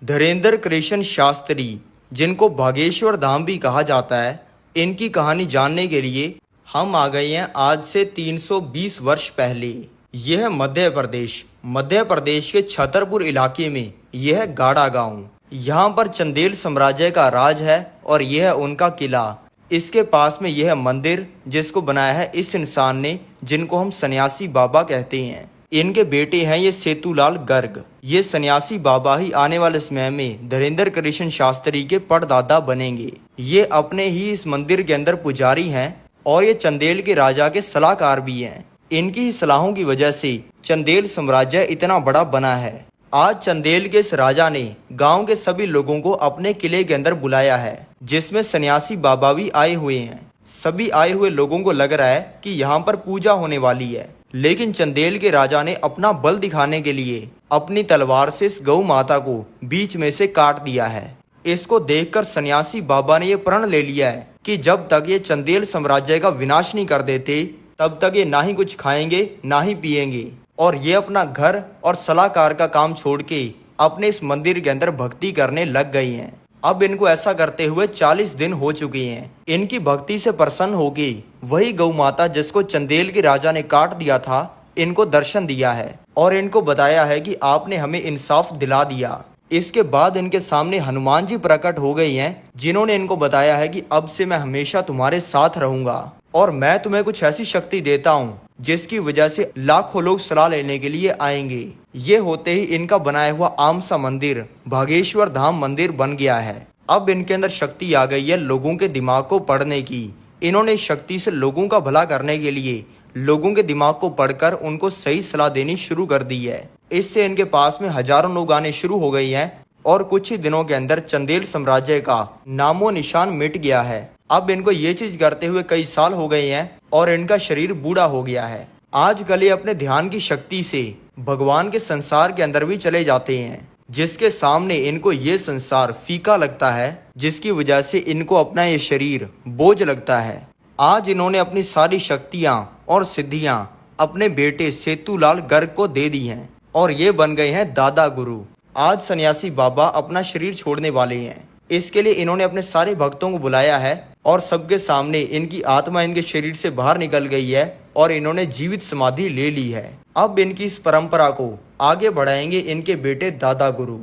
धीरेंद्र कृष्ण शास्त्री, जिनको भागेश्वर धाम भी कहा जाता है, इनकी कहानी जानने के लिए हम आ गए हैं आज से 320 वर्ष पहले। यह मध्य प्रदेश के छतरपुर इलाके में यह गाड़ा गांव। यहाँ पर चंदेल साम्राज्य का राज है और यह है उनका किला। इसके पास में यह मंदिर जिसको बनाया है इस इंसान ने, जिनको हम सन्यासी बाबा कहते हैं। इनके बेटे हैं ये सेतुलाल गर्ग। ये सन्यासी बाबा ही आने वाले समय में धीरेंद्र कृष्ण शास्त्री के परदादा बनेंगे। ये अपने ही इस मंदिर के अंदर पुजारी हैं और ये चंदेल के राजा के सलाहकार भी हैं। इनकी ही सलाहों की वजह से चंदेल साम्राज्य इतना बड़ा बना है। आज चंदेल के इस राजा ने गांव के सभी लोगों को अपने किले के अंदर बुलाया है, जिसमें सन्यासी बाबा भी आए हुए हैं। सभी आए हुए लोगों को लग रहा है कि यहाँ पर पूजा होने वाली है, लेकिन चंदेल के राजा ने अपना बल दिखाने के लिए अपनी तलवार से इस गौ माता को बीच में से काट दिया है। इसको देखकर सन्यासी बाबा ने यह प्रण ले लिया है कि जब तक ये चंदेल साम्राज्य का विनाश नहीं कर देते, तब तक ये ना ही कुछ खाएंगे ना ही पिएंगे, और ये अपना घर और सलाहकार का काम छोड़ के अपने इस मंदिर के अंदर भक्ति करने लग गई हैं। अब इनको ऐसा करते हुए 40 दिन हो चुके हैं। इनकी भक्ति से प्रसन्न होगी वही गौ माता जिसको चंदेल के राजा ने काट दिया था, इनको दर्शन दिया है और इनको बताया है कि आपने हमें इंसाफ दिला दिया। इसके बाद इनके सामने हनुमान जी प्रकट हो गई हैं, जिन्होंने इनको बताया है कि अब से मैं हमेशा तुम्हारे साथ रहूंगा और मैं तुम्हें कुछ ऐसी शक्ति देता हूँ जिसकी वजह से लाखों लोग सलाह लेने के लिए आएंगे। ये होते ही इनका बनाया हुआ आम सा मंदिर भागेश्वर धाम मंदिर बन गया है। अब इनके अंदर शक्ति आ गई है लोगों के दिमाग को पढ़ने की। इन्होंने शक्ति से लोगों का भला करने के लिए लोगों के दिमाग को पढ़कर उनको सही सलाह देनी शुरू कर दी है। इससे इनके पास में हजारों लोग आने शुरू हो गए हैं और कुछ ही दिनों के अंदर चंदेल साम्राज्य का नामो निशान मिट गया है। अब इनको ये चीज करते हुए कई साल हो गए हैं और इनका शरीर बूढ़ा हो गया है। आजकल ये अपने ध्यान की शक्ति से भगवान के संसार के अंदर भी चले जाते हैं, जिसके सामने इनको ये संसार फीका लगता है, जिसकी वजह से इनको अपना ये शरीर बोझ लगता है। आज इन्होंने अपनी सारी शक्तियां और सिद्धियां अपने बेटे सेतुलाल गर्ग को दे दी हैं और ये बन गए हैं दादा गुरु। आज सन्यासी बाबा अपना शरीर छोड़ने वाले हैं। इसके लिए इन्होंने अपने सारे भक्तों को बुलाया है और सबके सामने इनकी आत्मा इनके शरीर से बाहर निकल गई है और इन्होंने जीवित समाधि ले ली है। अब इनकी इस परंपरा को आगे बढ़ाएंगे इनके बेटे दादा गुरु।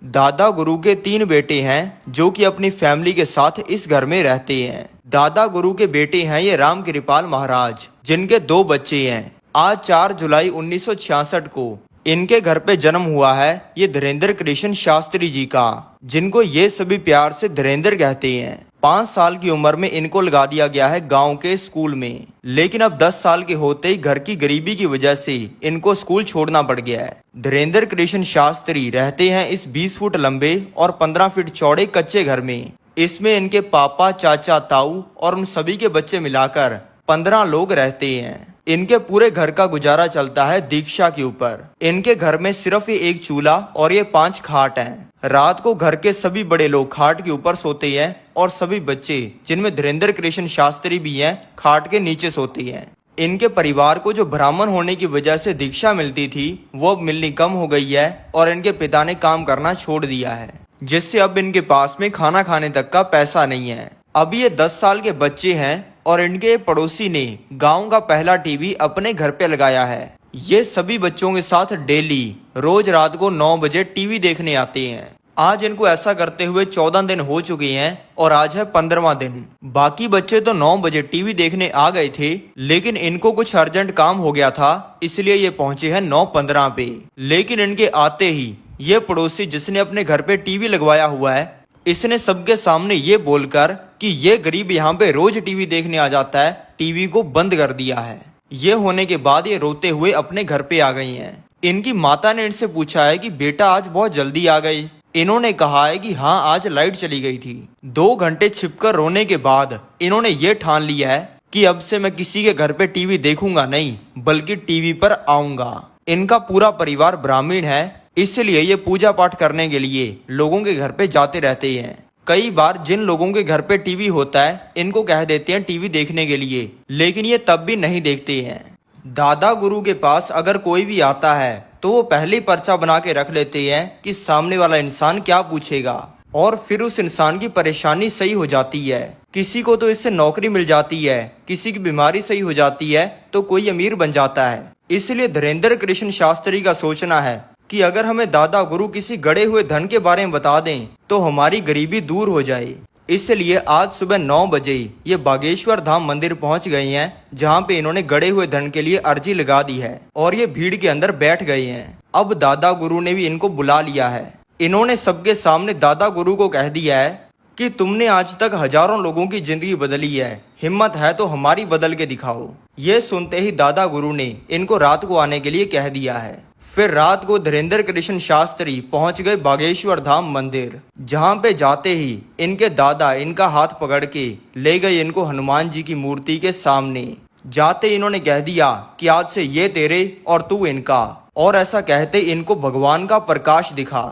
दादा गुरु के 3 बेटे हैं जो कि अपनी फैमिली के साथ इस घर में रहते हैं। दादा गुरु के बेटे हैं ये राम कृपाल महाराज, जिनके 2 बच्चे हैं। आज 4 जुलाई 1966 को इनके घर पे जन्म हुआ है ये धीरेंद्र कृष्ण शास्त्री जी का, जिनको ये सभी प्यार से धीरेंद्र कहते हैं। 5 साल की उम्र में इनको लगा दिया गया है गांव के स्कूल में, लेकिन अब 10 साल के होते ही घर की गरीबी की वजह से इनको स्कूल छोड़ना पड़ गया है। धीरेंद्र कृष्ण शास्त्री रहते हैं इस 20 फुट लंबे और 15 फीट चौड़े कच्चे घर में। इसमें इनके पापा, चाचा, ताऊ और उन सभी के बच्चे मिलाकर 15 लोग रहते हैं। इनके पूरे घर का गुजारा चलता है दीक्षा के ऊपर। इनके घर में सिर्फ ये 1 चूल्हा और ये 5 खाट हैं। रात को घर के सभी बड़े लोग खाट के ऊपर सोते हैं और सभी बच्चे, जिनमें धीरेंद्र कृष्ण शास्त्री भी हैं, खाट के नीचे सोते हैं। इनके परिवार को जो ब्राह्मण होने की वजह से दीक्षा मिलती थी, वो अब मिलनी कम हो गई है और इनके पिता ने काम करना छोड़ दिया है, जिससे अब इनके पास में खाना खाने तक का पैसा नहीं है। अभी ये 10 साल के बच्चे हैं और इनके पड़ोसी ने गांव का पहला टीवी अपने घर पे लगाया है। ये सभी बच्चों के साथ डेली रोज रात को 9 बजे टीवी देखने आते हैं। आज इनको ऐसा करते हुए 14 दिन हो चुके हैं और आज है 15वां दिन। बाकी बच्चे तो 9 बजे टीवी देखने आ गए थे, लेकिन इनको कुछ अर्जेंट काम हो गया था, इसलिए ये पहुंचे हैं 9:15 पे। लेकिन इनके आते ही ये पड़ोसी जिसने अपने घर पे टीवी लगवाया हुआ है, इसने सबके सामने ये बोलकर कि ये गरीब यहाँ पे रोज टीवी देखने आ जाता है, टीवी को बंद कर दिया है। ये होने के बाद ये रोते हुए अपने घर पे आ गई हैं। इनकी माता ने इनसे पूछा है कि बेटा आज बहुत जल्दी आ गई। इन्होंने कहा है कि हाँ, आज लाइट चली गई थी। 2 घंटे छिपकर रोने के बाद इन्होंने ये ठान लिया है कि अब से मैं किसी के घर पे टीवी देखूंगा नहीं, बल्कि टीवी पर आऊंगा। इनका पूरा परिवार ब्राह्मण है, इसलिए ये पूजा पाठ करने के लिए लोगों के घर पे जाते रहते हैं। कई बार जिन लोगों के घर पे टीवी होता है, इनको कह देते हैं टीवी देखने के लिए, लेकिन ये तब भी नहीं देखते हैं। दादा गुरु के पास अगर कोई भी आता है तो वो पहले ही पर्चा बना के रख लेते हैं कि सामने वाला इंसान क्या पूछेगा, और फिर उस इंसान की परेशानी सही हो जाती है। किसी को तो इससे नौकरी मिल जाती है, किसी की बीमारी सही हो जाती है, तो कोई अमीर बन जाता है। इसलिए धीरेन्द्र कृष्ण शास्त्री का सोचना है कि अगर हमें दादा गुरु किसी गड़े हुए धन के बारे में बता दें तो हमारी गरीबी दूर हो जाए। इसलिए आज सुबह 9 बजे ये बागेश्वर धाम मंदिर पहुंच गए हैं, जहां पे इन्होंने गड़े हुए धन के लिए अर्जी लगा दी है और ये भीड़ के अंदर बैठ गए हैं। अब दादा गुरु ने भी इनको बुला लिया है। इन्होंने सबके सामने दादा गुरु को कह दिया है कि तुमने आज तक हजारों लोगों की जिंदगी बदली है, हिम्मत है तो हमारी बदल के दिखाओ। ये सुनते ही दादा गुरु ने इनको रात को आने के लिए कह दिया है। फिर रात को धीरेन्द्र कृष्ण शास्त्री पहुंच गए बागेश्वर धाम मंदिर, जहां पे जाते ही इनके दादा इनका हाथ पकड़ के ले गए इनको हनुमान जी की मूर्ति के सामने। जाते इन्होंने कह दिया कि आज से ये तेरे और तू इनका, और ऐसा कहते इनको भगवान का प्रकाश दिखा।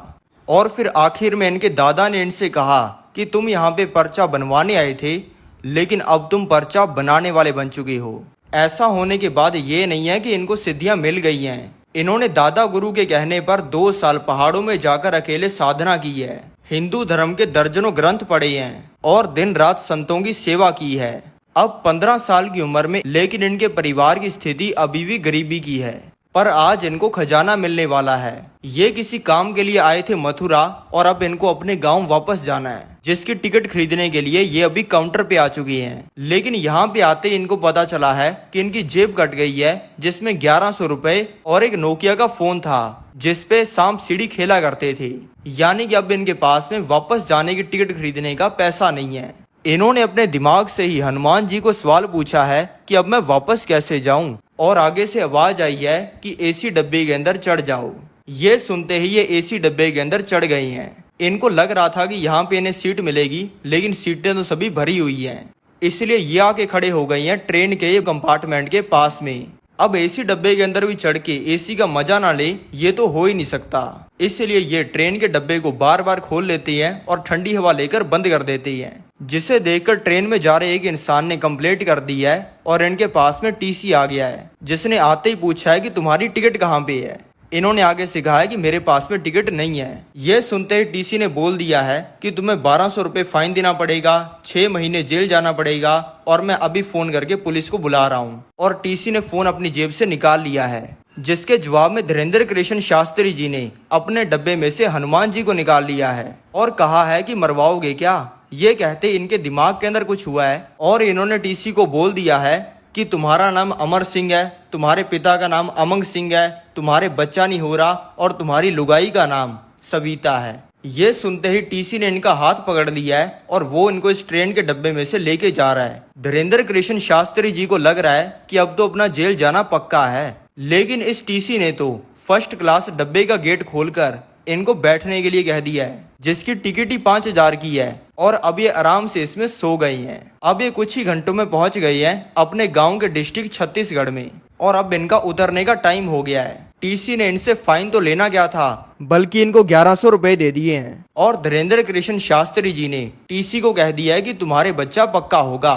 और फिर आखिर में इनके दादा ने इनसे कहा कि तुम यहाँ पे पर्चा बनवाने आए थे, लेकिन अब तुम पर्चा बनाने वाले बन चुके हो। ऐसा होने के बाद ये नहीं है कि इनको सिद्धियां मिल गई हैं। इन्होंने दादा गुरु के कहने पर 2 साल पहाड़ों में जाकर अकेले साधना की है, हिंदू धर्म के दर्जनों ग्रंथ पढ़े हैं और दिन रात संतों की सेवा की है। अब 15 साल की उम्र में, लेकिन इनके परिवार की स्थिति अभी भी गरीबी की है, पर आज इनको खजाना मिलने वाला है। ये किसी काम के लिए आए थे मथुरा, और अब इनको अपने गांव वापस जाना है, जिसकी टिकट खरीदने के लिए ये अभी काउंटर पे आ चुकी हैं। लेकिन यहाँ पे आते इनको पता चला है कि इनकी जेब कट गई है, जिसमें 1100 रुपए और एक नोकिया का फोन था, जिसपे सांप सीढ़ी खेला करते थे। यानी कि अब इनके पास में वापस जाने की टिकट खरीदने का पैसा नहीं है। इन्होंने अपने दिमाग से ही हनुमान जी को सवाल पूछा है कि अब मैं वापस कैसे जाऊं, और आगे से आवाज आई है कि एसी डब्बे के अंदर चढ़ जाओ। ये सुनते ही ये एसी डब्बे के अंदर चढ़ गई हैं। इनको लग रहा था कि यहाँ पे इन्हें सीट मिलेगी, लेकिन सीटें तो सभी भरी हुई हैं। इसलिए ये आके खड़े हो गई हैं ट्रेन के ये कंपार्टमेंट के पास में। अब एसी डब्बे के अंदर भी चढ़ के एसी का मजा ना ले, ये तो हो ही नहीं सकता। इसलिए ये ट्रेन के डब्बे को बार बार खोल लेती हैं और ठंडी हवा लेकर बंद कर देती हैं, जिसे देखकर ट्रेन में जा रहे एक इंसान ने कंप्लेंट कर दी है और इनके पास में टीसी आ गया है, जिसने आते ही पूछा है कि तुम्हारी टिकट कहाँ पे है। इन्होंने आगे से कहा है कि मेरे पास में टिकट नहीं है। ये सुनते ही टीसी ने बोल दिया है कि तुम्हें 1200 रुपए फाइन देना पड़ेगा, 6 महीने जेल जाना पड़ेगा, और मैं अभी फोन करके पुलिस को बुला रहा हूँ। और टीसी ने फोन अपनी जेब से निकाल लिया है, जिसके जवाब में धीरेन्द्र कृष्ण शास्त्री जी ने अपने डब्बे में से हनुमान जी को निकाल लिया है और कहा है कि मरवाओगे क्या। ये कहते इनके दिमाग के अंदर कुछ हुआ है और इन्होंने टीसी को बोल दिया है कि तुम्हारा नाम अमर सिंह है, तुम्हारे पिता का नाम अमंग सिंह है, तुम्हारे बच्चा नहीं हो रहा, और तुम्हारी लुगाई का नाम सविता है। ये सुनते ही टीसी ने इनका हाथ पकड़ लिया है और वो इनको इस ट्रेन के डब्बे में से लेके जा रहा है। धीरेन्द्र कृष्ण शास्त्री जी को लग रहा है कि अब तो अपना जेल जाना पक्का है, लेकिन इस टीसी ने तो फर्स्ट क्लास डब्बे का गेट खोलकर इनको बैठने के लिए कह दिया है, जिसकी टिकट ही 5000 की है, और अब ये आराम से इसमें सो गई हैं। अब ये कुछ ही घंटों में पहुंच गई हैं अपने गांव के डिस्ट्रिक्ट छत्तीसगढ़ में, और अब इनका उतरने का टाइम हो गया है। टीसी ने इनसे फाइन तो लेना क्या था, बल्कि इनको 1100 रुपए दे दिए हैं, और धीरेन्द्र कृष्ण शास्त्री जी ने टीसी को कह दिया है कि तुम्हारे बच्चा पक्का होगा।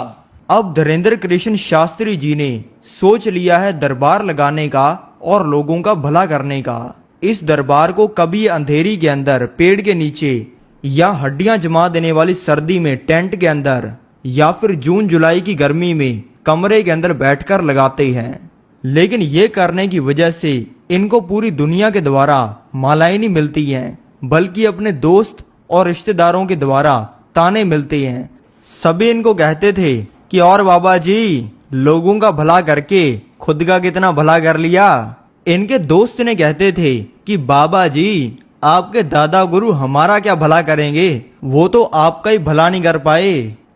अब धीरेन्द्र कृष्ण शास्त्री जी ने सोच लिया है दरबार लगाने का और लोगों का भला करने का। इस दरबार को कभी अंधेरी के अंदर पेड़ के नीचे, या हड्डियां जमा देने वाली सर्दी में टेंट के अंदर, या फिर जून जुलाई की गर्मी में कमरे के अंदर बैठकर लगाते हैं। लेकिन ये करने की वजह से इनको पूरी दुनिया के द्वारा मालाएं नहीं मिलती हैं, बल्कि अपने दोस्त और रिश्तेदारों के द्वारा ताने मिलते हैं। सभी इनको कहते थे कि और बाबा जी, लोगों का भला करके खुद का कितना भला कर लिया। इनके दोस्त ने कहते थे कि बाबा जी, आपके दादा गुरु हमारा क्या भला करेंगे, वो तो आपका ही भला नहीं कर पाए।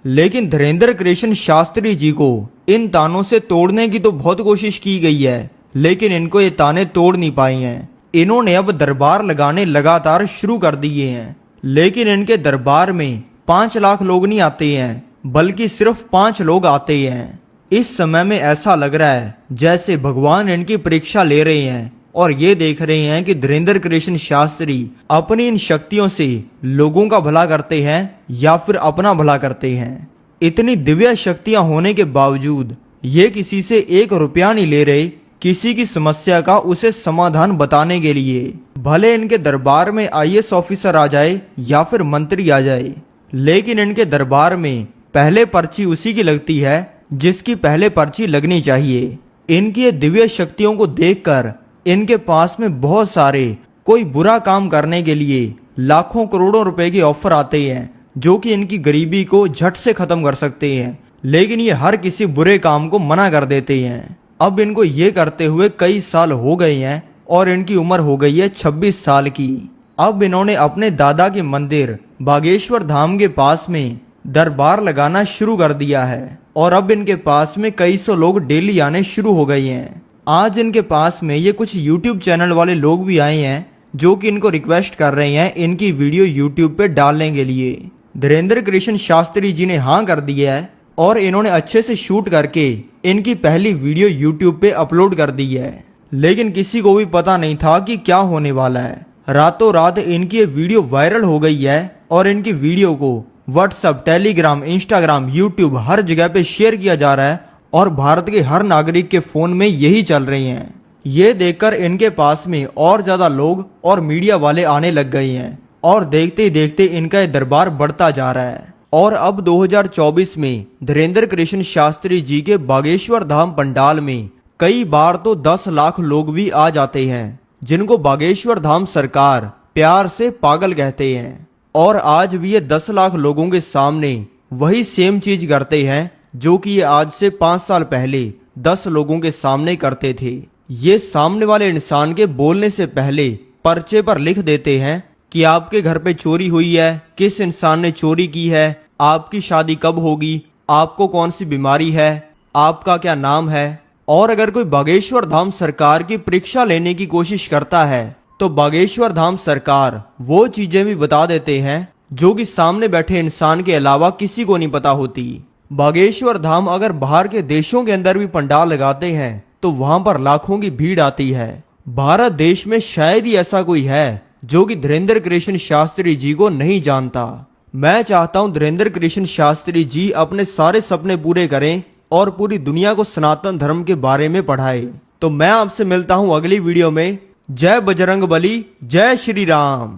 लेकिन धीरेन्द्र कृष्ण शास्त्री जी को इन तानों से तोड़ने की तो बहुत कोशिश की गई है, लेकिन इनको ये ताने तोड़ नहीं पाई हैं। इन्होंने अब दरबार लगाने लगातार शुरू कर दिए हैं, लेकिन इनके दरबार में 5 लाख लोग नहीं आते हैं, बल्कि सिर्फ 5 लोग आते हैं। इस समय में ऐसा लग रहा है जैसे भगवान इनकी परीक्षा ले रहे हैं और ये देख रहे हैं कि धीरेन्द्र कृष्ण शास्त्री अपनी इन शक्तियों से लोगों का भला करते हैं या फिर अपना भला करते हैं। इतनी दिव्य शक्तियां होने के बावजूद ये किसी से 1 रुपया नहीं ले रहे किसी की समस्या का उसे समाधान बताने के लिए। भले इनके दरबार में आईएएस ऑफिसर आ जाए या फिर मंत्री आ जाए, लेकिन इनके दरबार में पहले पर्ची उसी की लगती है जिसकी पहले पर्ची लगनी चाहिए। इनकी ये दिव्य शक्तियों को देखकर इनके पास में बहुत सारे कोई बुरा काम करने के लिए लाखों करोड़ों रुपए के ऑफर आते हैं, जो कि इनकी गरीबी को झट से खत्म कर सकते हैं, लेकिन ये हर किसी बुरे काम को मना कर देते हैं। अब इनको ये करते हुए कई साल हो गए हैं और इनकी उम्र हो गई है 26 साल की। अब इन्होंने अपने दादा के मंदिर बागेश्वर धाम के पास में दरबार लगाना शुरू कर दिया है और अब इनके पास में कई सौ लोग डेली आने शुरू हो गए हैं। आज इनके पास में ये कुछ यूट्यूब चैनल वाले लोग भी आए हैं जो कि इनको रिक्वेस्ट कर रहे हैं इनकी वीडियो यूट्यूब पे डालने के लिए। धीरेन्द्र कृष्ण शास्त्री जी ने हाँ कर दिया है और इन्होंने अच्छे से शूट करके इनकी पहली वीडियो यूट्यूब पे अपलोड कर दी है, लेकिन किसी को भी पता नहीं था कि क्या होने वाला है। रातों रात इनकी ये वीडियो वायरल हो गई है और इनकी वीडियो को व्हाट्सएप, टेलीग्राम, इंस्टाग्राम, यूट्यूब हर जगह पे शेयर किया जा रहा है और भारत के हर नागरिक के फोन में यही चल रही हैं। ये देखकर इनके पास में और ज्यादा लोग और मीडिया वाले आने लग गए हैं और देखते ही देखते इनका ये दरबार बढ़ता जा रहा है। और अब 2024 में धीरेन्द्र कृष्ण शास्त्री जी के बागेश्वर धाम पंडाल में कई बार तो 10 लाख लोग भी आ जाते हैं, जिनको बागेश्वर धाम सरकार प्यार से पागल कहते हैं। और आज भी ये 10 लाख लोगों के सामने वही सेम चीज करते हैं जो कि ये आज से 5 साल पहले 10 लोगों के सामने करते थे। ये सामने वाले इंसान के बोलने से पहले पर्चे पर लिख देते हैं कि आपके घर पे चोरी हुई है, किस इंसान ने चोरी की है, आपकी शादी कब होगी, आपको कौन सी बीमारी है, आपका क्या नाम है। और अगर कोई बागेश्वर धाम सरकार की परीक्षा लेने की कोशिश करता है तो बागेश्वर धाम सरकार वो चीजें भी बता देते हैं जो कि सामने बैठे इंसान के अलावा किसी को नहीं पता होती। बागेश्वर धाम अगर बाहर के देशों के अंदर भी पंडाल लगाते हैं तो वहां पर लाखों की भीड़ आती है। भारत देश में शायद ही ऐसा कोई है जो कि धीरेन्द्र कृष्ण शास्त्री जी को नहीं जानता। मैं चाहता हूं धीरेन्द्र कृष्ण शास्त्री जी अपने सारे सपने पूरे करें और पूरी दुनिया को सनातन धर्म के बारे में पढ़ाए। तो मैं आपसे मिलता हूं अगली वीडियो में। जय बजरंग बली, जय श्री राम।